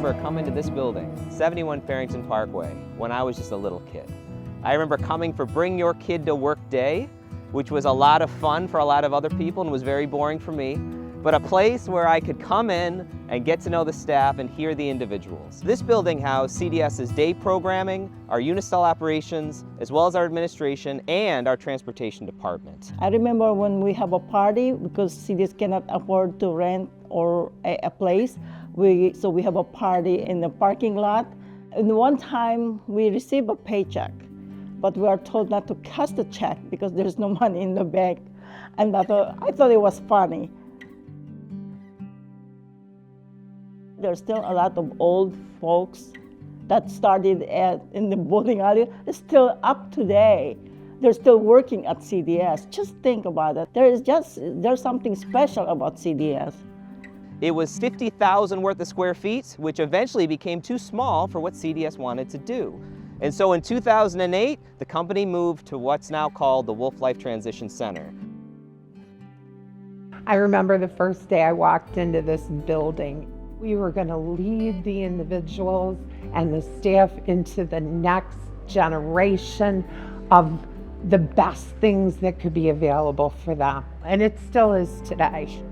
remember coming to this building, 71 Farrington Parkway, when I was just a little kid. I remember coming for Bring Your Kid to Work Day, which was a lot of fun for a lot of other people and was very boring for me, but a place where I could come in and get to know the staff and hear the individuals. This building housed CDS's day programming, our Unistel operations, as well as our administration and our transportation department. I remember when we have a party, because CDS cannot afford to rent or a place, so we have a party in the parking lot. And one time we received a paycheck, but we are told not to cash the check because there's no money in the bank. And I thought it was funny. There's still a lot of old folks that started in the bowling alley. They're still up today. They're still working at CDS. Just think about it. There's something special about CDS. It was 50,000 worth of square feet, which eventually became too small for what CDS wanted to do. And so in 2008, the company moved to what's now called the Wolf Life Transition Center. I remember the first day I walked into this building. We were going to lead the individuals and the staff into the next generation of the best things that could be available for them. And it still is today.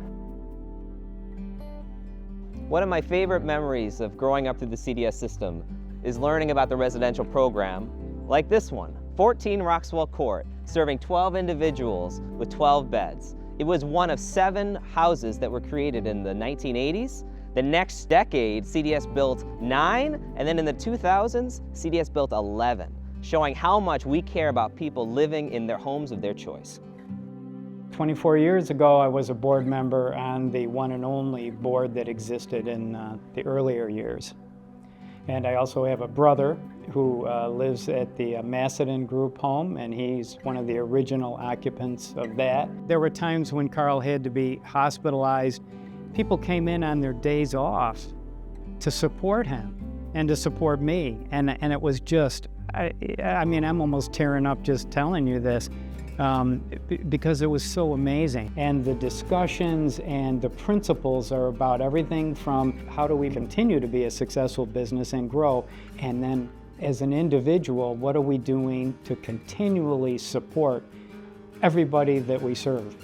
One of my favorite memories of growing up through the CDS system is learning about the residential program like this one, 14 Roxwell Court, serving 12 individuals with 12 beds. It was one of 7 houses that were created in the 1980s. The next decade, CDS built 9, and then in the 2000s, CDS built 11, showing how much we care about people living in their homes of their choice. 24 years ago, I was a board member on the one and only board that existed in the earlier years. And I also have a brother who lives at the Macedon Group home, and he's one of the original occupants of that. There were times when Carl had to be hospitalized. People came in on their days off to support him and to support me. And it was just, I mean, I'm almost tearing up just telling you this because it was so amazing. And the discussions and the principles are about everything from how do we continue to be a successful business and grow, and then as an individual, what are we doing to continually support everybody that we serve?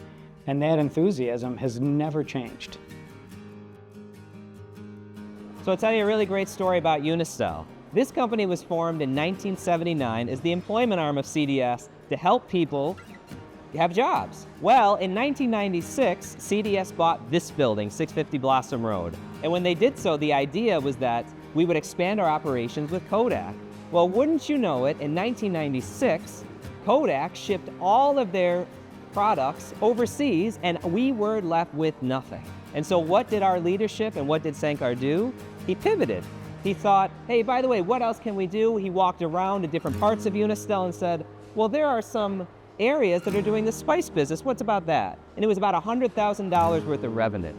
And that enthusiasm has never changed. So I'll tell you a really great story about Unistel. This company was formed in 1979 as the employment arm of CDS to help people have jobs. Well, in 1996, CDS bought this building, 650 Blossom Road. And when they did so, the idea was that we would expand our operations with Kodak. Well, wouldn't you know it, in 1996, Kodak shipped all of their products overseas, and we were left with nothing. And so what did our leadership and what did Sankar do? He pivoted. He thought, hey, by the way, what else can we do? He walked around to different parts of Unistel and said, well, there are some areas that are doing the spice business. What's about that? And it was about $100,000 worth of revenue.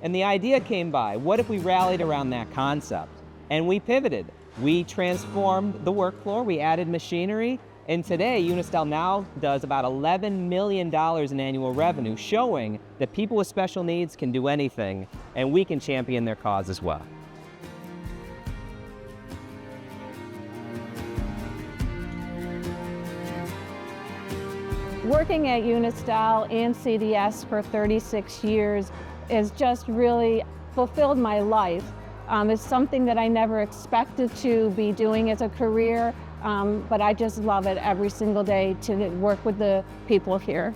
And the idea came by, what if we rallied around that concept? And we pivoted. We transformed the work floor, we added machinery, and today Unistel now does about $11 million in annual revenue, showing that people with special needs can do anything, and we can champion their cause as well. Working at Unistel and CDS for 36 years has just really fulfilled my life. It's something that I never expected to be doing as a career, but I just love it every single day to work with the people here.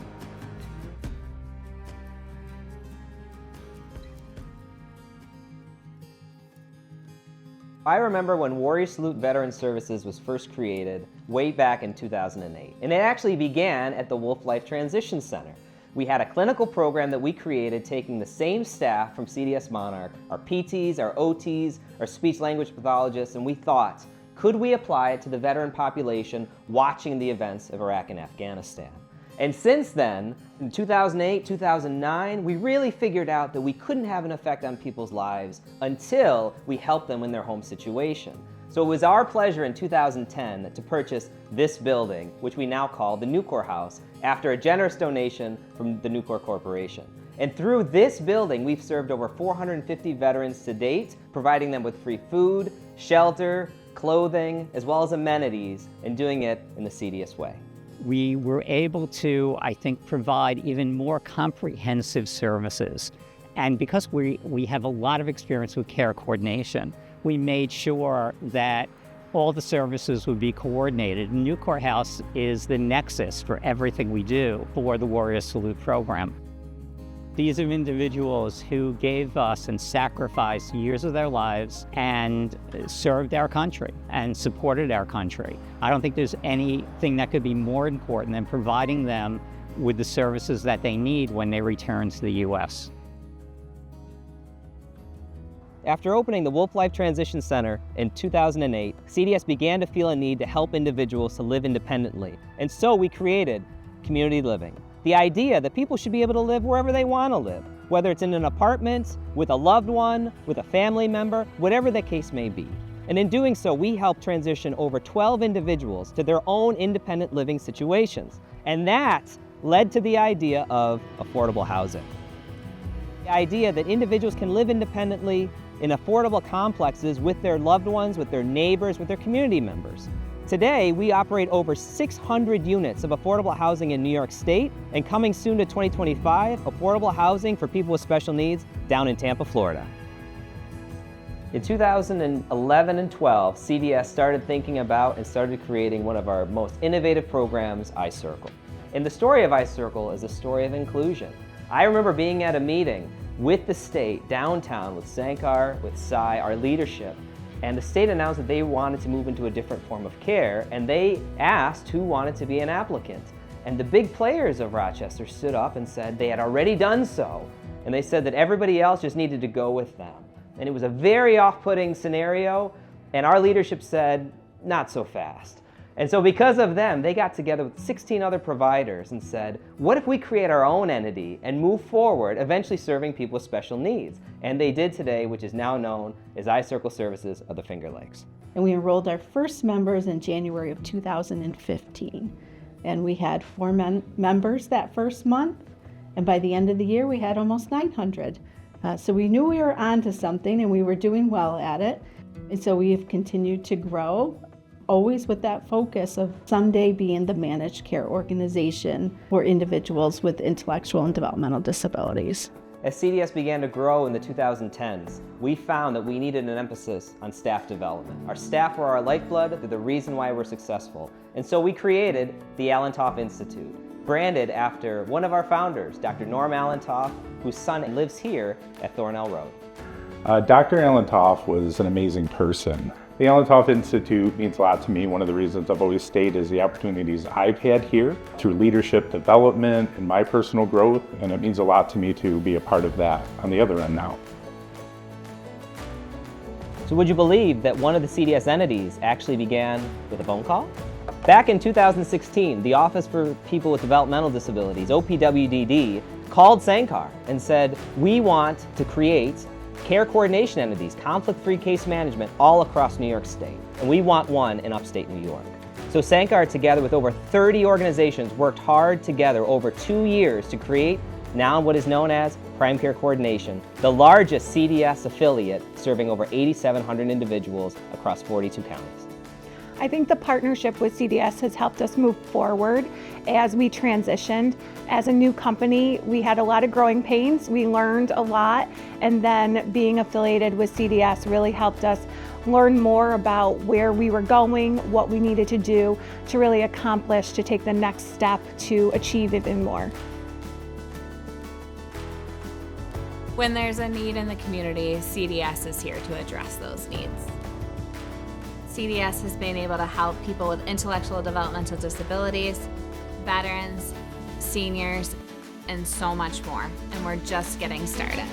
I remember when Warrior Salute Veteran Services was first created way back in 2008. And it actually began at the Wolf Life Transition Center. We had a clinical program that we created taking the same staff from CDS Monarch, our PTs, our OTs, our speech language pathologists, and we thought, could we apply it to the veteran population watching the events of Iraq and Afghanistan? And since then, in 2008, 2009, we really figured out that we couldn't have an effect on people's lives until we helped them in their home situation. So it was our pleasure in 2010 to purchase this building, which we now call the Nucor House, after a generous donation from the Nucor Corporation. And through this building, we've served over 450 veterans to date, providing them with free food, shelter, clothing, as well as amenities, and doing it in the CDS way. We were able to, I think, provide even more comprehensive services. And because we have a lot of experience with care coordination, we made sure that all the services would be coordinated. New Courthouse is the nexus for everything we do for the Warrior Salute program. These are individuals who gave us and sacrificed years of their lives and served our country and supported our country. I don't think there's anything that could be more important than providing them with the services that they need when they return to the U.S. After opening the Wolf Life Transition Center in 2008, CDS began to feel a need to help individuals to live independently. And so we created Community Living. The idea that people should be able to live wherever they want to live, whether it's in an apartment, with a loved one, with a family member, whatever the case may be. And in doing so, we helped transition over 12 individuals to their own independent living situations. And that led to the idea of affordable housing. The idea that individuals can live independently in affordable complexes with their loved ones, with their neighbors, with their community members. Today, we operate over 600 units of affordable housing in New York State, and coming soon to 2025, affordable housing for people with special needs down in Tampa, Florida. In 2011 and 12, CDS started thinking about and started creating one of our most innovative programs, iCircle. And the story of iCircle is a story of inclusion. I remember being at a meeting with the state downtown with Sankar, with Sai, our leadership, and the state announced that they wanted to move into a different form of care, and they asked who wanted to be an applicant. And the big players of Rochester stood up and said they had already done so, and they said that everybody else just needed to go with them. And it was a very off-putting scenario, and our leadership said, not so fast. And so because of them, they got together with 16 other providers and said, what if we create our own entity and move forward, eventually serving people with special needs? And they did today, which is now known as iCircle Services of the Finger Lakes. And we enrolled our first members in January of 2015. And we had 4 members that first month. And by the end of the year, we had almost 900. So we knew we were onto something and we were doing well at it. And so we have continued to grow, always with that focus of someday being the managed care organization for individuals with intellectual and developmental disabilities. As CDS began to grow in the 2010s, we found that we needed an emphasis on staff development. Our staff were our lifeblood, they're the reason why we're successful. And so we created the Allentoff Institute, branded after one of our founders, Dr. Norm Allentoff, whose son lives here at Thornell Road. Dr. Allentoff was an amazing person. The Allentoff Institute means a lot to me. One of the reasons I've always stayed is the opportunities I've had here through leadership development and my personal growth, and it means a lot to me to be a part of that on the other end now. So would you believe that one of the CDS entities actually began with a phone call? Back in 2016, the Office for People with Developmental Disabilities, OPWDD, called Sankar and said, we want to create care coordination entities, conflict-free case management all across New York State. And we want one in upstate New York. So Sankar, together with over 30 organizations, worked hard together over 2 years to create now what is known as Prime Care Coordination, the largest CDS affiliate serving over 8,700 individuals across 42 counties. I think the partnership with CDS has helped us move forward as we transitioned. As a new company, we had a lot of growing pains. We learned a lot, and then being affiliated with CDS really helped us learn more about where we were going, what we needed to do to really accomplish, to take the next step to achieve even more. When there's a need in the community, CDS is here to address those needs. CDS has been able to help people with intellectual developmental disabilities, veterans, seniors, and so much more. And we're just getting started.